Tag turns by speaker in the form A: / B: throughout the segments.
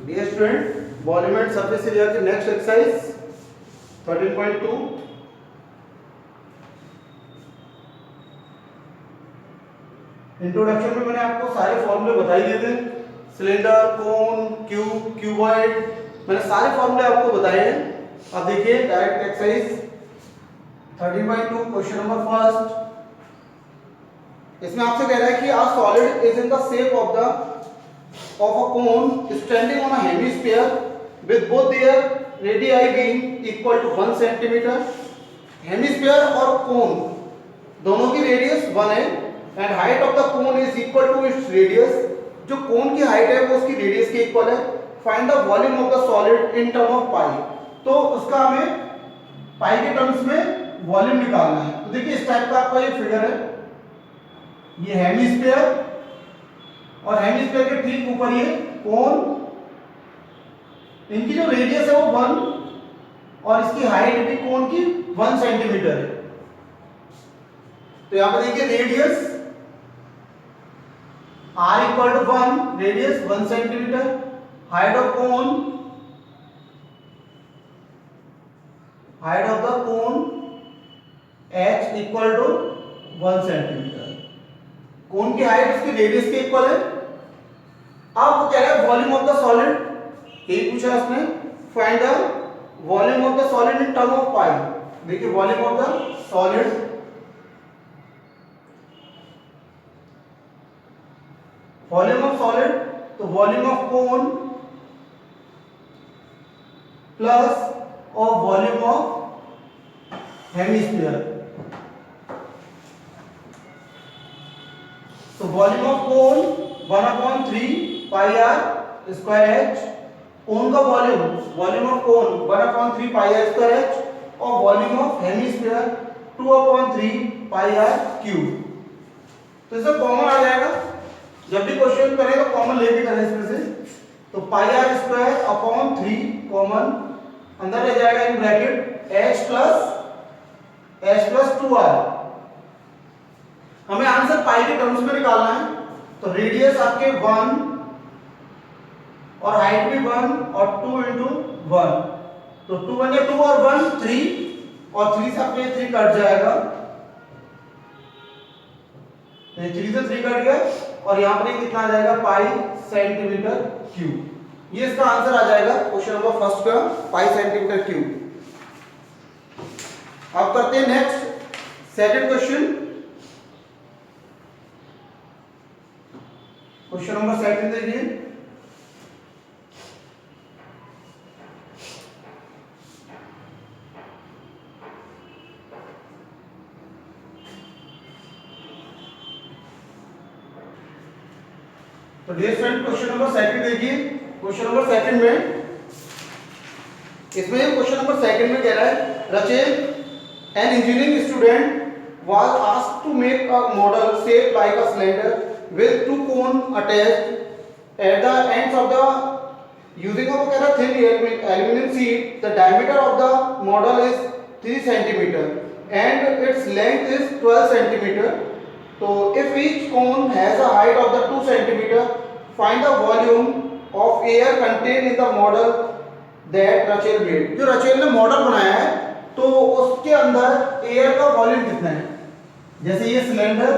A: Dear student, volume and surface area के next exercise 13.2 introduction में मैंने आपको सारे फॉर्मूले बताई दिए थे। सिलेंडर, कोन, क्यूब, क्यूबॉइड, मैंने सारे फॉर्मूले आपको बताए हैं। अब देखिए direct exercise 13.2 question number first. इसमें आपसे कह रहा है कि a solid is in the shape of a cone standing on a hemisphere with both their radii being equal to 1 centimeter। Hemisphere और कोन दोनों की रेडियस 1 है and height of the cone is equal to its radius. जो cone की height है वो उसकी radius के इक्वल है। Find the volume of the solid in term of pi. तो उसका हमें पाई के टर्म्स में वॉल्यूम निकालना है। तो देखिए इस टाइप का आपका ये फिगर है, ये हेमिस्फीयर और हेमिस्फीयर के ठीक ऊपर ये कोन। इनकी जो रेडियस है वो 1 और इसकी हाइट भी कोन की 1 सेंटीमीटर है। तो यहां पर देखिए radius r equal to 1, radius 1 centimetre, height of the cone h equal to 1 centimetre. Cone की हाइट उसकी रेडियस के इक्वल है। अब कह रहा है वॉल्यूम ऑफ द सॉलिड, यही पूछा इसने। Find the volume of the solid in term of pi. देखिए volume of the solid, volume of solid, तो वॉल्यूम ऑफ कोन प्लस और वॉल्यूम ऑफ हेमिस्फीयर। तो volume of cone 1/3 pi are square h. Cone का volume of cone 1/3 pi are square h और volume of hemisphere 2/3 pi are cube. तो इससे common आ जाएगा, जब भी क्वेश्चन करें तो कॉमन लेके करें इसमें से। तो पाई आर स्क्वायर अपॉन 3 कॉमन, अंदर रह जाएगा in bracket h plus 2r। हमें आंसर पाई के टर्म्स में निकालना है। तो रेडियस आपके 1 और हाइट भी 1 और 2 into 1, तो 2 बने 2 और 1 3 और 3 से आपके 3 कट जाएगा। ये 3 से 3 कट गया और यहां पर कितना आ जाएगा पाई सेंटीमीटर क्यूब। ये इसका आंसर आ जाएगा क्वेश्चन नंबर फर्स्ट का, पाई सेंटीमीटर क्यूब। अब करते हैं next second question. Question number second देखिए। तो dear friend question number second देखिए। क्वेश्चन नंबर सेकंड में, इसमें क्वेश्चन नंबर सेकंड में कह रहा है Rachel an engineering student was asked to make a model shaped like a cylinder with 2 cone attached at the ends of the using a thin aluminum sheet. The diameter of the model is 3 centimeter and its length is 12 centimeter. So if each cone has a height of the 2 centimeter, find the volume of air contained in the model that Rachel made. जो Rachel ने model बनाया है तो उसके अंदर air का volume कितना है। जैसे ये सिलेंडर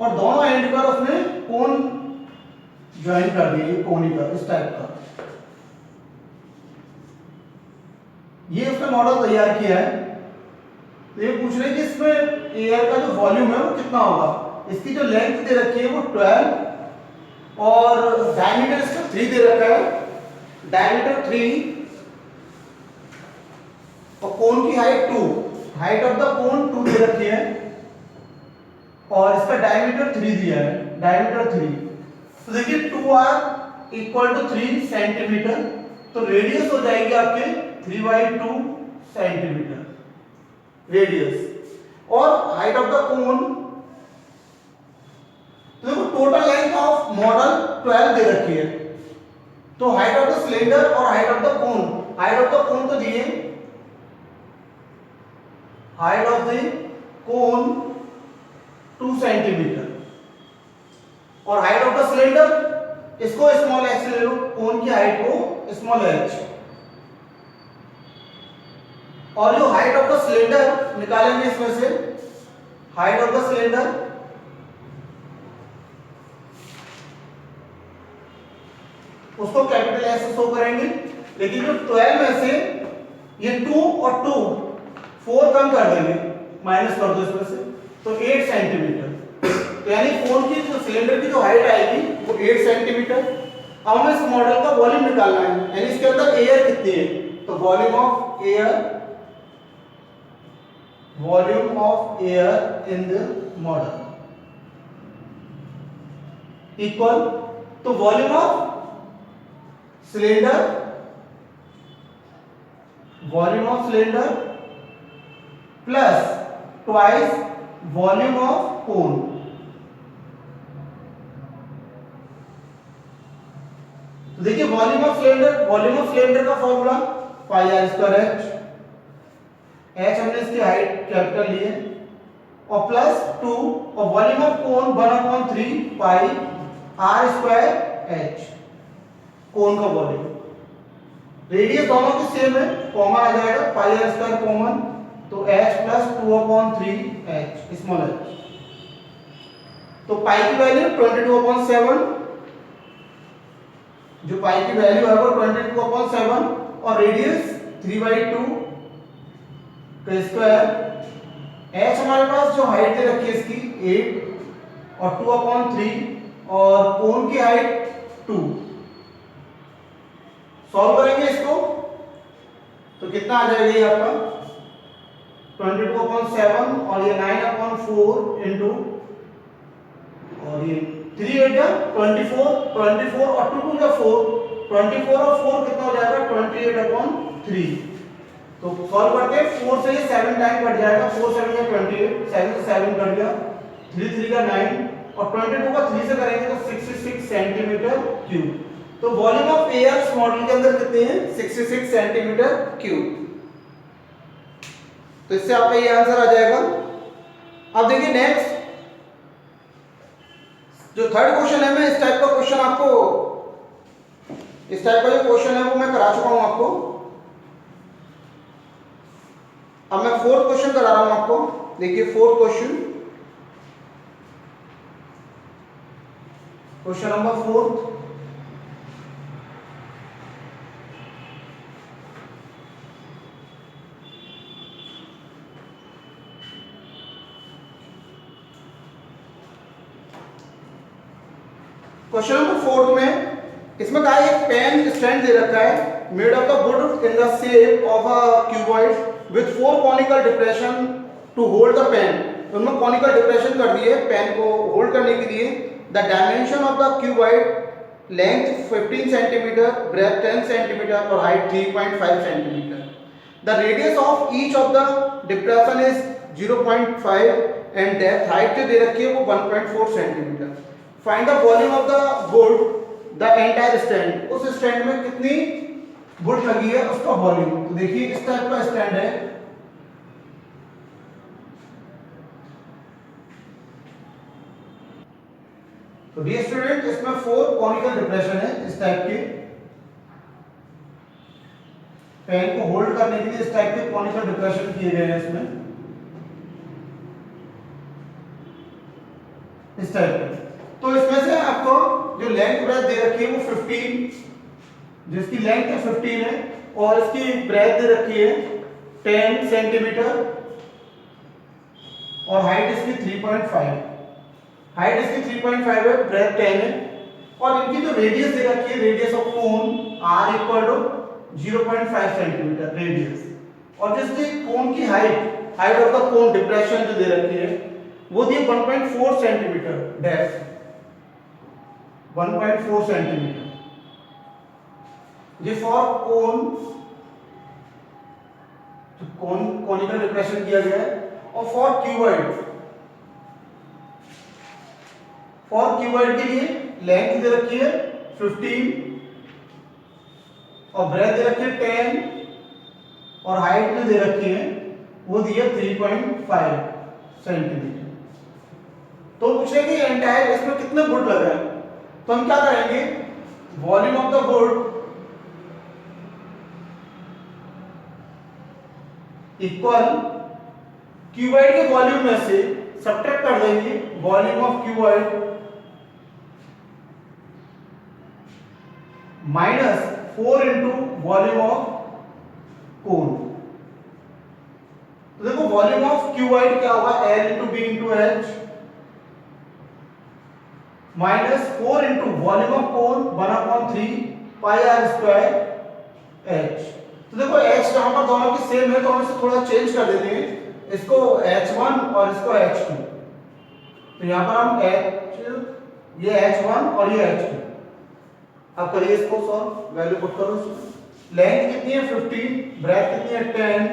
A: और दोनों एंड पर उसने कोन ज्वाइन कर दिए, कोनिकल इस टाइप का। ये उसने मॉडल तैयार किया है। तो ये पूछ रहे कि इसमें एयर का जो वॉल्यूम है वो कितना होगा। इसकी जो लेंथ दे रखी है वो 12 और डायमीटर इसका 3 दे रखा है, डायमीटर 3 और कोन की हाइट 2, हाइट ऑफ द कोन 2 दे रखी है और इसका डायमीटर 3 दिया है, डायमीटर 3। तो देखिए 2r इक्वल टू 3 सेंटीमीटर, तो रेडियस हो जाएगी आपके 3/2 सेंटीमीटर रेडियस। और हाइट ऑफ द कोन, तो देखो टोटल लेंथ ऑफ मॉडल 12 दे रखी है। तो हाइट ऑफ द सिलेंडर और height of the cone, height of the कोन तो दिए, height of the cone 2 centimetre. और हाइट ऑफ द सिलेंडर, इसको स्मॉल h ले लो, कोन की हाइट को स्मॉल h। और जो हाइट ऑफ द सिलेंडर निकालेंगे इसमें से, हाइट ऑफ द सिलेंडर उसको कैपिटल S से शो करेंगे। लेकिन जो 12 में से ये 2 और 2 4 कम कर देंगे, माइनस कर दो इसमें से, तो 8 सेंटीमीटर। तो यानी कोन की जो सिलेंडर की जो हाइट आएगी वो 8 सेंटीमीटर। अब हमें इस मॉडल का वॉल्यूम निकालना है, यानी इसके अंदर एयर कितनी है, तो volume of air in the model equal, तो volume of cylinder plus twice volume of cone. तो देखिए वॉल्यूम ऑफ सिलेंडर का formula pi are square h हमने इसकी हाइट कैपिटल ली है, और प्लस 2, और volume of cone 1/3 pi are square h, cone का वॉल्यूम। रेडियस दोनों की सेम है, कॉमन आ जाएगा, पाई आर स्क्वायर कॉमन, तो h plus 2/3 h small h। तो पाई की वैल्यू 22/7, जो पाई की वैल्यू है वो 22/7, और रेडियस 3/2 का स्क्वायर। h हमारे पास जो हाइट दे रखी है इसकी 8 और 2/3, और कोन की हाइट 2। सॉल्व करेंगे इसको तो कितना आ जाएगा ये आपका 22/7, और ये 9/4 इंटू, और ये 3 8 जा 24 और 2 2 जा 4, 24 और 4 कितना हो जाएगा 28/3। तो सॉल्व करके 4 से ये 7 टाइम कट जाएगा, 4 7 या 28, 7 से 7 कट गया, 3 3 का 9, और 22 का 3 से करेंगे तो 66 सेंटीमीटर क्यूब। तो वॉल्यूम ऑफ एयर इस मॉडल के अंदर कितने हैं 66 सेंटीमीटर क्यूब। तो इससे आपका ये आंसर आ जाएगा। अब देखिए नेक्स्ट जो थर्ड क्वेश्चन है, मैं इस टाइप का क्वेश्चन आपको, इस टाइप का जो क्वेश्चन है वो मैं करा चुका हूं आपको। अब मैं फोर्थ क्वेश्चन करा रहा हूं आपको। देखिए fourth question, question number 4। Question number 4 में इसमें कहा है एक पेन स्टैंड दे रखा है, made of the wood in the shape of a cuboid with 4 conical depression to hold the pen. उनमें कॉनिकल डिप्रेशन कर दिए पेन को होल्ड करने के लिए। The dimension of the cuboid length 15 centimetre, breadth 10 centimetre, और height 3.5 centimetre. The radius of each of the depression is 0.5 and depth, height जो दे रखी है वो 1.4 centimetre. Find the volume of the would the entire stand, उस stand में कितनी would लगी है उसका वॉल्यूम। तो देखिए इस टाइप का स्टैंड है, तो डियर स्टूडेंट इसमें 4 कॉनिकल डिप्रेशन है इस टाइप के। पेन को होल्ड करने के लिए इस टाइप के कॉनिकल डिप्रेशन किए गए हैं इसमें, इस टाइप के। तो इसमें से आपको जो लेंथ ब्रेथ दे रखी है वो 15, जिसकी लेंथ है 15 है, और इसकी ब्रेथ दे रखी है 10 सेंटीमीटर, और हाइट इसकी 3.5, हाइट इसकी 3.5 है, ब्रेथ 10 है, और इनकी जो रेडियस दे रखी है, radius of cone r equal to 0.5 centimetre radius, और जिसकी कोन की height, height of the cone depression जो दे रखी है वो दी 1.4 सेंटीमीटर डेप्थ, 1.4 सेंटीमीटर। ये फॉर कोन, तो कॉनिकल डिप्रेशन किया गया है। और फॉर क्यूबॉइड के लिए लेंथ दे रखी है 15, और ब्रेथ दे रखी है 10, और हाइट में दे रखी है वो दी है 3.5 सेंटीमीटर। तो पूछ रहे कि एंटायर इसमें कितने वुड लग रहे हैं, तो हम क्या करेंगे, volume of the wood equal cuboid के वॉल्यूम में से सब्ट्रैक्ट कर देंगे volume of cuboid minus 4 into volume of cone. तो देखो वॉल्यूम ऑफ क्यूबाइड क्या होगा, L into B into H minus 4 into volume of cone 1/3 pi are square H. तो देखो एच यहाँ पर दोनों की सेम है तो हम इसे थोड़ा चेंज कर देते हैं, इसको H1 और इसको H2। तो यहाँ पर हम ये H1 और ये H2। अब करिए इसको सॉल्व, वैल्यू पुट करो इसमें। लेंथ कितनी है 15, ब्रेथ कितनी है 10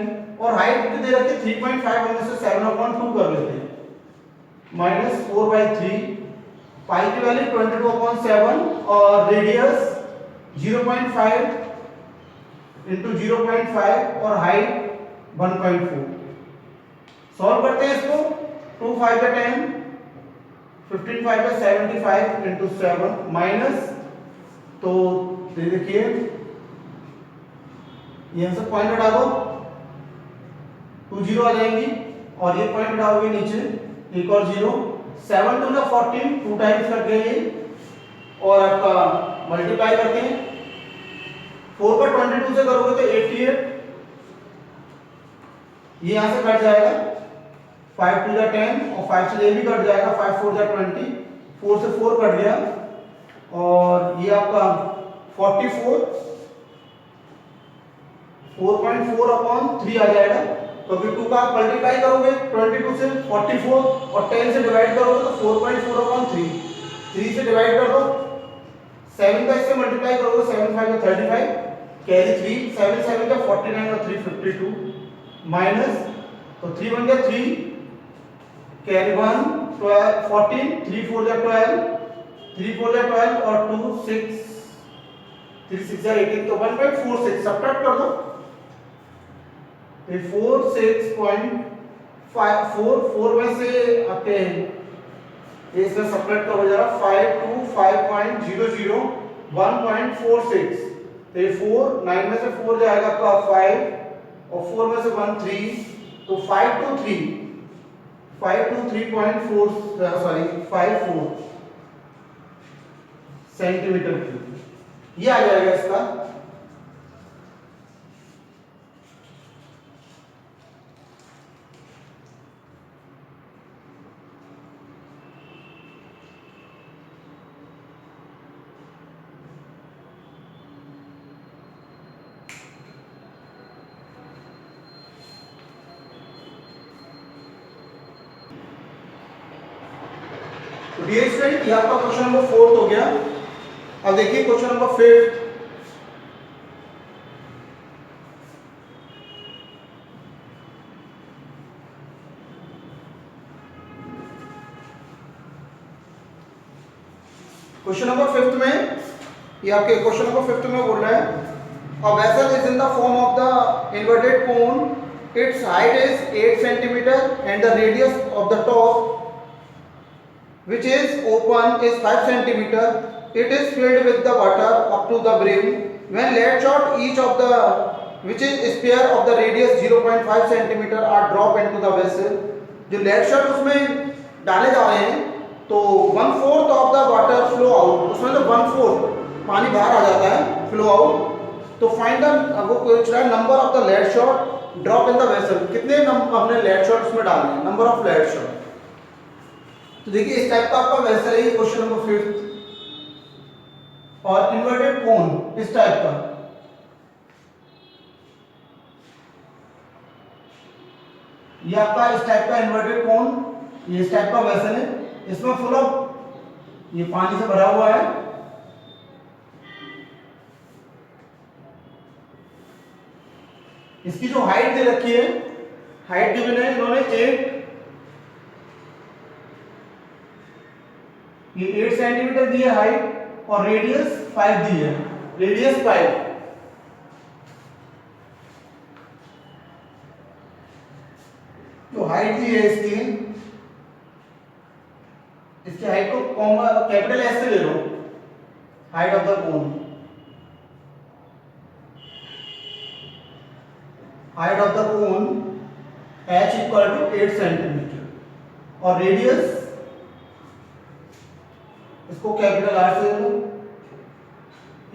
A: और हाइट कितनी दे रखी है 3.5, हम इसे 7/2 कर लेते हैं माइनस 4/3 पाई की वैल्यू 22/7 और रेडियस 0.5 इंटू 0.5 और हाइट 1.4। सॉल्व करते हैं इसको, 2 5 का 10 15 5 का 75 इंटू 7 माइनस, तो देखिए यहां से पॉइंट हटा दो 2 जीरो आ जाएंगी और ये पॉइंट हटाओगे नीचे एक और जीरो, 7 2 ना 14 2 टाइम्स कर गए और आपका मल्टीप्लाई करते हैं 4 का 22 से करोगे तो 88, ये यहां से कट जाएगा 5 2 जा 10 और 5 से ये भी कट जाएगा 5 4 जा 20, 4 से 4 कट गया और ये आपका 44 4.4/3 आ जाएगा। तो अभी 2 का आप मल्टीप्लाई करोगे 22 से 44 और 10 से डिवाइड करोगे तो 4.4/3, 3 से डिवाइड कर दो, 7 का इससे मल्टीप्लाई करोगे 7 5 का 35 कैरी 3 7 7 का 49 और 3 52 माइनस, तो 3 1 का 3 कैरी 1 12 14 3 4 जा 12 3 4 जा 12 और 2 6 3 6 जा 18, तो 1.46 सब्ट्रैक्ट कर दो, तो 4 में से आपके इसमें सब्ट्रैक्ट करो जरा 5 2 5.00 1.46, तो 4 9 में से 4 जाएगा आपका 5 और 4 में से 1 3, तो 523.4 सॉरी 54 सेंटीमीटर क्यूब, ये आ जाएगा इसका। तो डियर स्टूडेंट ये आपका क्वेश्चन नंबर 4 हो गया। अब देखिए क्वेश्चन नंबर 5। क्वेश्चन नंबर 5 में ये आपके क्वेश्चन नंबर 5 में बोल रहा है a vessel is in the form of the inverted cone, its height is 8 centimeter and the radius of the top which is open is 5 centimeter. It is filled with the water up to the brim. When lead shot each of the which is sphere of the radius 0.5 centimeter are dropped into the vessel. जो lead shot उसमें डाले जा रहे हैं तो 1/4 of the water flow out, उसमें तो 1/4 पानी बाहर आ जाता है फ्लो आउट। तो फाइंड द वो पूछ रहा है number of the lead shot drop in the vessel, कितने हमने लेड शॉट उसमें डालने हैं, नंबर ऑफ लेड शॉट। तो देखिए इस टाइप का आपका वेसल है क्वेश्चन नंबर 5 और इन्वर्टेड कोन इस टाइप का, ये आपका इस टाइप का इन्वर्टेड कोन, ये इस टाइप का वेसल है, इसमें फुल ऑफ ये पानी से भरा हुआ है। इसकी जो हाइट दे रखी है, हाइट गिवन है इन्होंने 8, ये 8 सेंटीमीटर दी है हाइट और रेडियस 5 दी है, रेडियस 5। जो हाइट दी है इसकी कैपिटल एस से ले लो, height of the cone, height of the cone h equal to 8 centimetre और रेडियस इसको कैपिटल आर से ले लो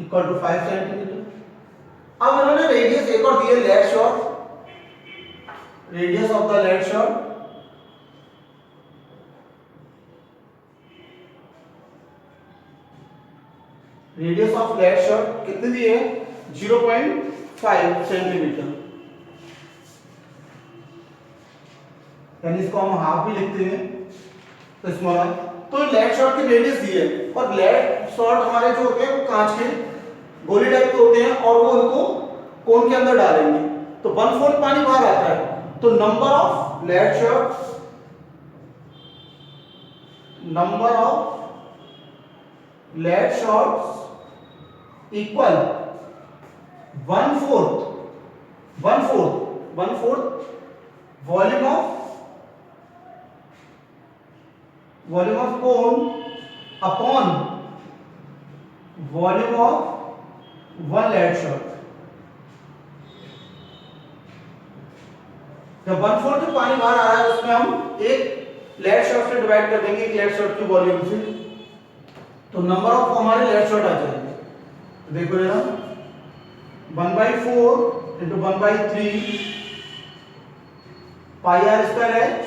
A: इक्वल टू 5 सेंटीमीटर। अब इन्होंने रेडियस एक और दिए, lead shot, radius of the lead shot radius of lead shot कितनी दी है 0.5 सेंटीमीटर, यानी इसको हम हाफ भी लिखते हैं तो स्मॉल। तो लेट शॉट की रेडियस दी है और लेट शॉट हमारे जो होते हैं वो कांच के गोली टाइप के होते हैं और वो उनको कोन के अंदर डालेंगे तो 1/4 पानी बाहर आता है। तो number of lead shot, number of lead shots equal 1/4 volume of cone upon volume of 1 lead shot. जब 1/4 जो पानी बाहर आ रहा है उसमें हम एक लेट शॉट से डिवाइड कर देंगे, एक लेट शॉट की वॉल्यूम से, तो नंबर ऑफ हमारे लेट शॉट आ जाएंगे। देखो जरा 1/4 into 1/3 pi are square H,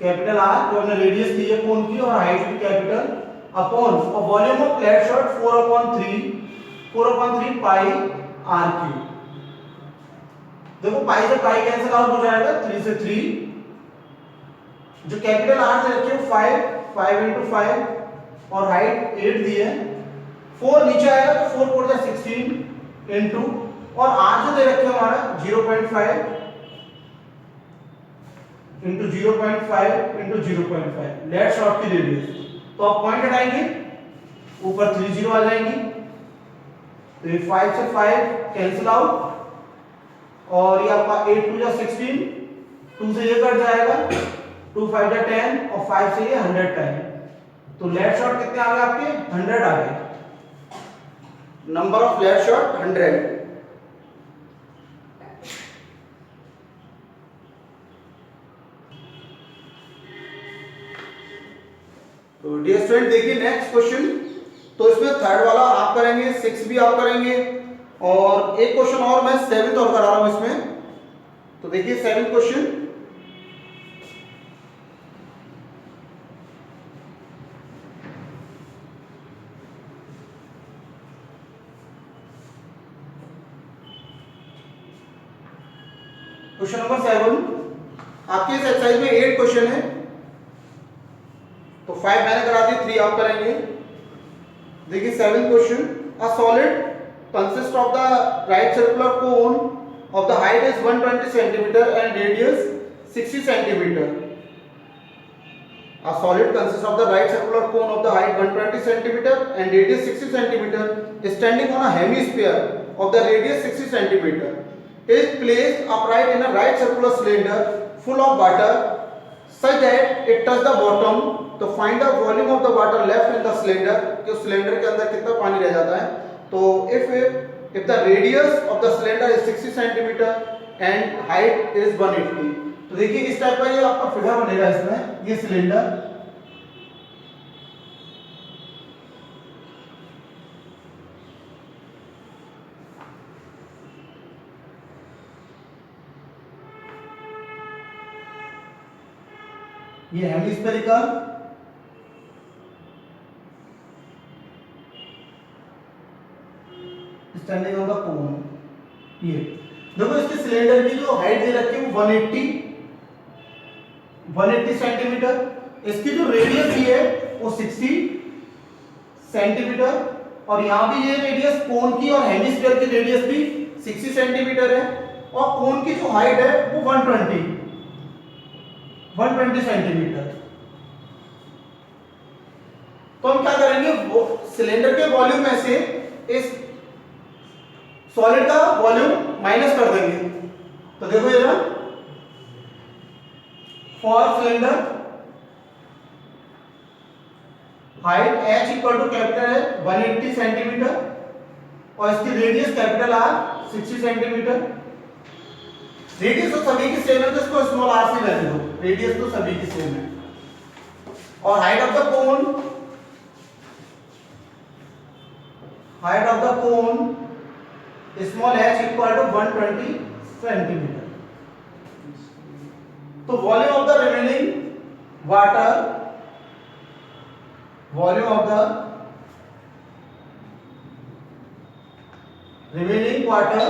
A: capital R जो हमने रेडियस दी है कोन की और हाइट भी कैपिटल, अपॉन और volume of lead shot 4/3 pi are cube. देखो पाई से पाई कैंसिल आउट हो जाएगा, 3 से 3, जो कैपिटल आर से रखी है 5 इंटू 5 और हाइट 8 दी है, 4 नीचे आएगा तो 4 4 16 इंटू और आर जो दे रखे हमारा 0.5 इंटू 0.5 इंटू 0.5 लेट शॉट की रेडियस। तो आप पॉइंट हटाएंगे ऊपर 3 0 आ जाएंगी तो ये 5 से 5 कैंसिल आउट और ये आपका 8 2 16, 2 से ये कट जाएगा, 2 5 10 और 5 से ये 100 टाइम। तो लेट शॉट कितने आ गए आपके 100 आ गए, नंबर ऑफ लेट शॉट 100। तो डियर स्टूडेंट देखिए नेक्स्ट क्वेश्चन, तो इसमें थर्ड वाला आप करेंगे, 6 भी आप करेंगे और एक क्वेश्चन और मैं 7th और करा रहा हूं इसमें। तो देखिए 7th क्वेश्चन, क्वेश्चन नंबर 7 आपके इस एक्सरसाइज में 8 क्वेश्चन है, तो 5 मैंने करा दी, 3 आप करेंगे। देखिए 7th question, a solid consist of the right circular cone of the height is 120 centimetre and radius 60 centimetre. A solid consists of the right circular cone of the height 120 centimeter and radius 60 centimeter standing on a hemisphere of the radius 60 centimeter is placed upright in a right circular cylinder full of water such that it touch the bottom. तो find the volume of the water left in the cylinder, कि उस cylinder के अंदर कितना पानी रह जाता है। तो if the radius of the cylinder is 60 centimeter and height is 180, तो देखिए इस टाइप का ये आपका फिगर बनेगा इसमें, ये सिलेंडर ये hemispherical standing on the cone. ये देखो इसके सिलेंडर की जो हाइट दे रखी है वो 180 सेंटीमीटर, इसकी जो रेडियस दी है वो 60 सेंटीमीटर और यहाँ भी ये रेडियस कोन की और हेमिस्फीयर की रेडियस भी 60 सेंटीमीटर है और कोन की जो हाइट है वो 120 सेंटीमीटर। तो हम क्या करेंगे, वो सिलेंडर के वॉल्यूम में से इस सॉलिड का वॉल्यूम माइनस कर देंगे। तो देखो ये ना, for cylinder height h equal to capital है 180 सेंटीमीटर और इसकी radius capital r 60 centimetre. Radius तो सभी की सेम है तो इसको स्मॉल r से वैल्यू दो, रेडियस तो सभी की सेम है। और height of the cone small h equal to 120 centimetre. तो volume of the remaining water, volume of the remaining water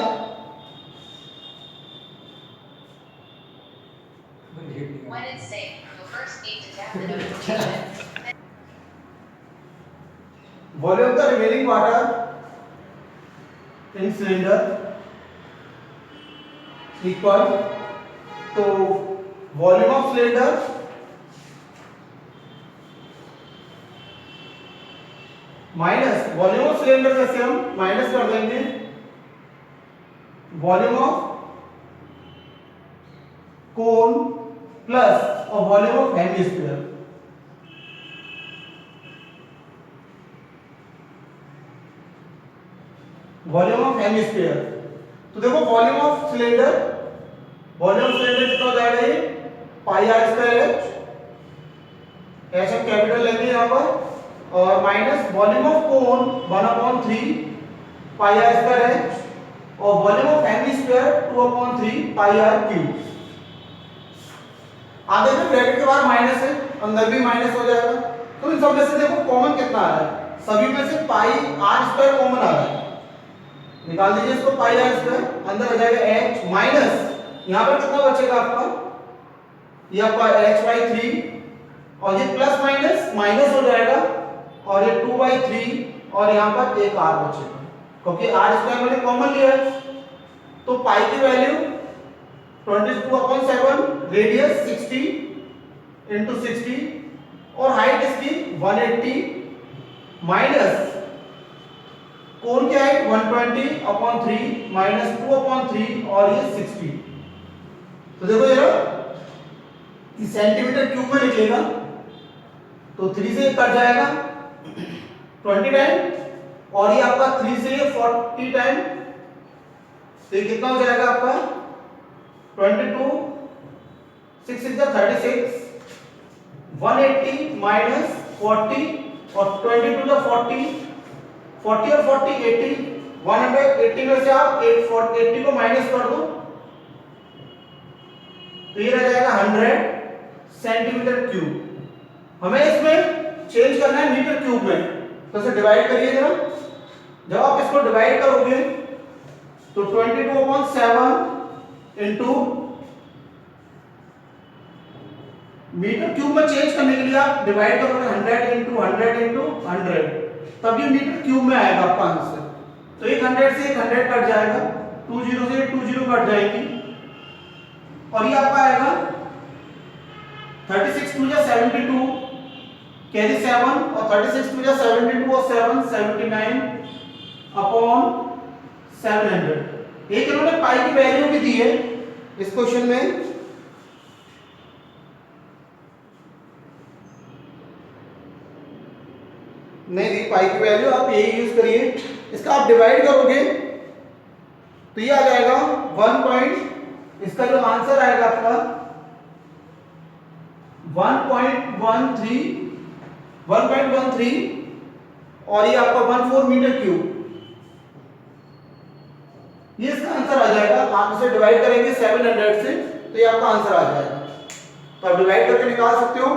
B: When it's safe, you'll first need to tap the notification.
A: Volume of the remaining water in cylinder equal, तो volume of cylinder minus volume of cylinder में से हम minus कर देंगे volume of cone plus और volume of hemisphere. Volume of hemisphere, तो देखो volume of cylinder कितना हो जाएगा, ये पाई आर स्क्वायर एच हम कैपिटल लेंगे यहां पर, और minus volume of cone 1/3 pi are square h और volume of hemisphere 2/3 pi are cube. आगे में ब्रैकेट के बाहर माइनस है, अंदर भी माइनस हो जाएगा। तो इन सब में से देखो कॉमन कितना आ रहा है, सभी में से पाई आर स्क्वायर कॉमन आ रहा है, निकाल दीजिए इसको पाई आर स्क्वायर, अंदर आ जाएगा h माइनस यहां पर कितना बचेगा आपका, ये आपका h/3 और ये प्लस माइनस माइनस हो जाएगा और ये 2/3 और यहां पर एक r बचेगा क्योंकि r स्क्वायर मैंने कॉमन लिया है। तो पाई की वैल्यू 22/7, रेडियस 60 × 60 और हाइट इसकी 180 माइनस कोन की हाइट 120/3 माइनस 2/3 और ये 60। तो देखो जरा ये सेंटीमीटर क्यूब में निकलेगा तो 3 से कट जाएगा 20 टाइम और ये आपका 3 से ये 40 टाइम, तो ये कितना हो जाएगा आपका 22 6 6 36 180 माइनस 40 और 22 का 40 40 और 40 80, 180 में से आप 80 को माइनस कर दो तो ये रह जाएगा 100 सेंटीमीटर क्यूब। हमें इसमें चेंज करना है मीटर क्यूब में, तो इसे डिवाइड करिए जरा। जब आप इसको डिवाइड करोगे तो 22/7 इनटू मीटर क्यूब में चेंज करने के लिए आप डिवाइड करोगे 100 × 100 × 100, तब ये मीटर क्यूब में आएगा आपका आंसर। तो एक 100 से एक 100 कट जाएगा, 20 से 20 कट जाएगी और ये आपका आएगा 36 × 2 = 72 कैरी 7 और 36 × 2 = 72 और 7 79/700। एक इन्होंने पाई की वैल्यू भी दी है इस क्वेश्चन में, नहीं दी पाई की वैल्यू, आप यही यूज करिए। इसका आप डिवाइड करोगे तो ये आ जाएगा 1 इसका जो आंसर आएगा आपका 1.13 और ये आपका 14 मीटर क्यूब, ये इसका आंसर आ जाएगा। आप इसे डिवाइड करेंगे 700 से तो ये आपका आंसर आ जाएगा। तो आप डिवाइड करके निकाल सकते हो।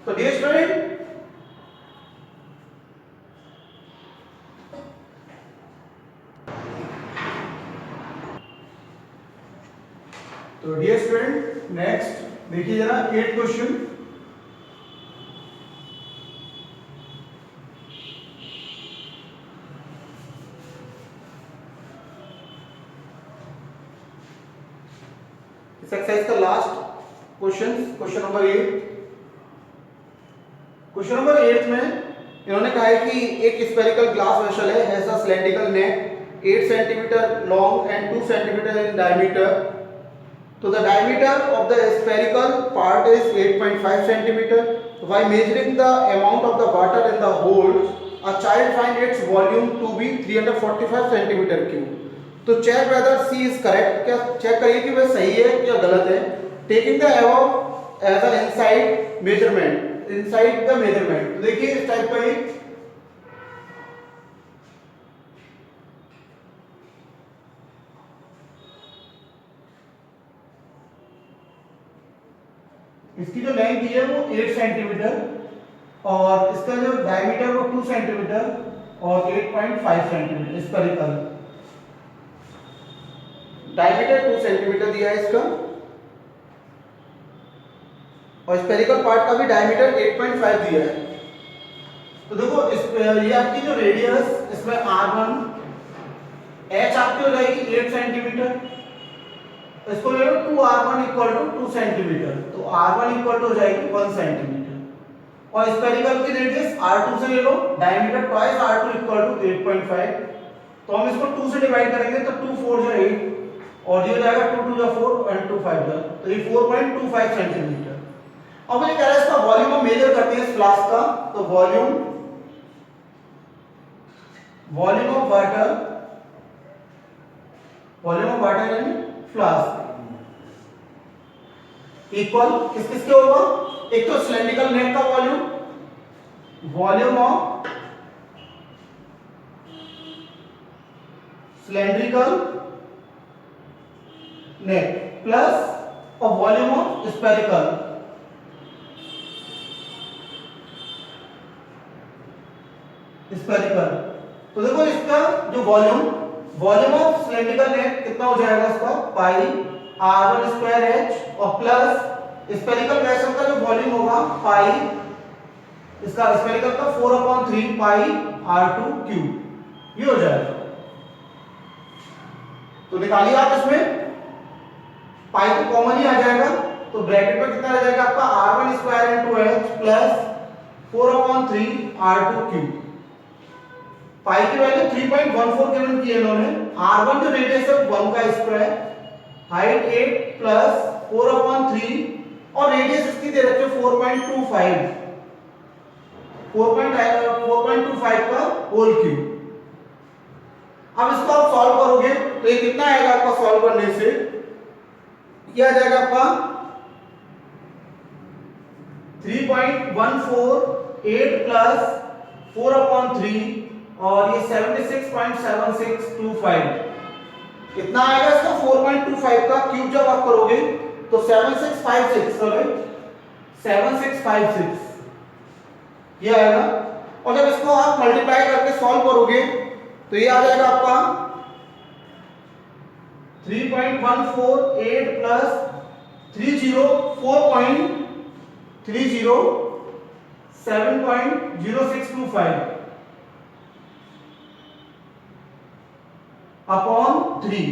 A: तो डियर स्टूडेंट, तो डियर स्टूडेंट नेक्स्ट देखिए जरा 8th क्वेश्चन। इस एक्सरसाइज का last question number 8। Question number 8 में इन्होंने कहा है कि एक स्फेरिकल ग्लास वेसल है, has a cylindrical neck 8 centimetre long and 2 centimetre in diameter तो the diameter of the spherical part is 8.5 centimeter. By measuring the amount of the water in the holes, a child find its volume to be 345 centimeter cube. तो check whether C is correct. क्या check करिए कि वह सही है या गलत है. Taking the above as an inside measurement. Inside the measurement. तो देखिए इस टाइप का ही इसकी जो लेंथ दी है वो 8 सेंटीमीटर और इसका जो डायमीटर वो 2 सेंटीमीटर और 8.5 सेंटीमीटर स्फेरिकल. डायमीटर 2 सेंटीमीटर दिया है इसका और स्फेरिकल पार्ट का भी डायमीटर 8.5 दिया है. तो देखो ये आपकी जो रेडियस इसमें r1 h आपकी हो जाएगी 8 सेंटीमीटर. इसको ले लो 2r1 इक्वल टू 2 सेंटीमीटर. तो r1 इक्वल टू हो जाएगी 1 सेंटीमीटर और स्फेरिकल की रेडियस r2 से ले लो diameter twice r2 equal to 8.5. तो हम इसको 2 से डिवाइड करेंगे तो 2 4 जा 8 और ये हो जाएगा 2 2 जा 4 एंड 2 5 जा. तो ये 4.25 सेंटीमीटर. अब ये कह रहा है इसका वॉल्यूम हम मेजर करते हैं इस फ्लास्क का. तो वॉल्यूम ऑफ वाटर यानी फ्लास्क इक्वल किस किसके होगा. एक तो सिलेंड्रिकल नेक का volume of cylindrical neck plus और वॉल्यूम ऑफ स्फेरिकल. तो देखो इसका जो वॉल्यूम ऑफ सिलेंड्रिकल नेक कितना हो जाएगा इसका पाई r1 स्क्वायर h और प्लस स्फेरिकल वेसल का जो वॉल्यूम होगा पाई इसका स्फेरिकल का 4/3 पाई r2 क्यूब. ये हो जाएगा. तो निकालिए आप इसमें पाई तो कॉमन ही आ जाएगा. तो ब्रैकेट में कितना रह जाएगा आपका r1 square into h plus 4/3 r2 cube. Pi की वैल्यू 3.14 गिवन की है इन्होंने. r1 जो रेडियस है 1 का स्क्वायर, हाइट 8 प्लस 4/3 और रेडियस इसकी दे रखी है 4.25 का होल क्यूब. अब इसको आप सॉल्व करोगे तो ये कितना आएगा आपका सॉल्व करने से. क्या आ जाएगा आपका 3.148 प्लस 4/3 और ये 76.7625 कितना आएगा इसका 4.25 का क्यूब जब आप करोगे तो 7656 ये आएगा. और जब इसको आप मल्टीप्लाई करके सॉल्व करोगे तो ये आ जाएगा आपका 3.148 प्लस 7.0625 अपॉन 3.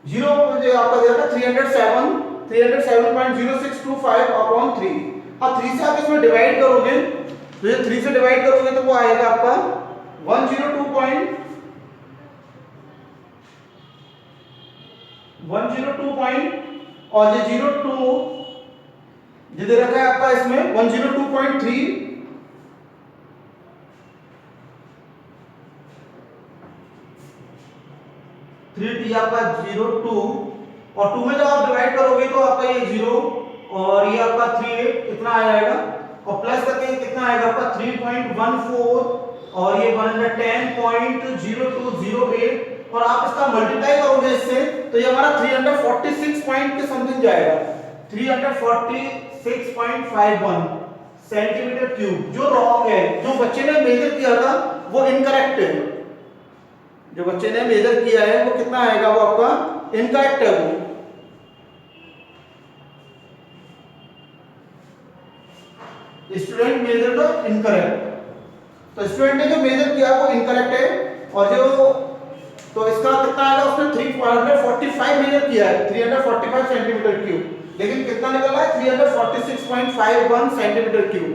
A: 0 जो आपका दे रखा 307.0625 अपॉन 3. अब 3 से आप इसमें डिवाइड करोगे तो ये 3 से डिवाइड करोगे तो वो आएगा आपका 102 और ये 02 जो दे रखा है आपका इसमें 102.3 3t आपका 02 और 2 में जब आप डिवाइड करोगे तो आपका ये 0 और ये आपका 38 इतना आ जाएगा और प्लस करके कितना आएगा आपका 3.14 और ये 110.0208 और आप इसका मल्टीप्लाई करोगे इससे तो ये हमारा 346 पॉइंट के समथिंग जाएगा. 346.51 सेंटीमीटर क्यूब. जो रॉन्ग है, जो बच्चे ने मेजर किया था वो इनकरेक्ट है. जो बच्चे ने मेजर किया है वो कितना आएगा वो आपका इनकरेक्ट है. वो स्टूडेंट मेजर द इनकरेक्ट. तो स्टूडेंट ने जो मेजर किया वो इनकरेक्ट है और जो तो इसका कितना आएगा उसने 345 मेजर किया है 345 सेंटीमीटर क्यूब लेकिन कितना निकल रहा है 346.51 सेंटीमीटर क्यूब.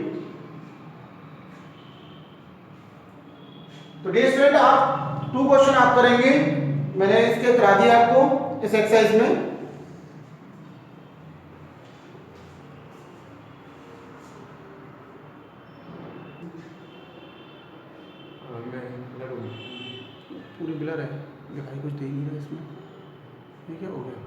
A: तो डियर स्टूडेंट आप 2 क्वेश्चन आप करेंगे. मैंने इसके करा दिया आपको इस एक्सरसाइज में. पूरी ब्लर है, दिखाई कुछ दे ही नहीं रहा इसमें। ये क्या हो गया?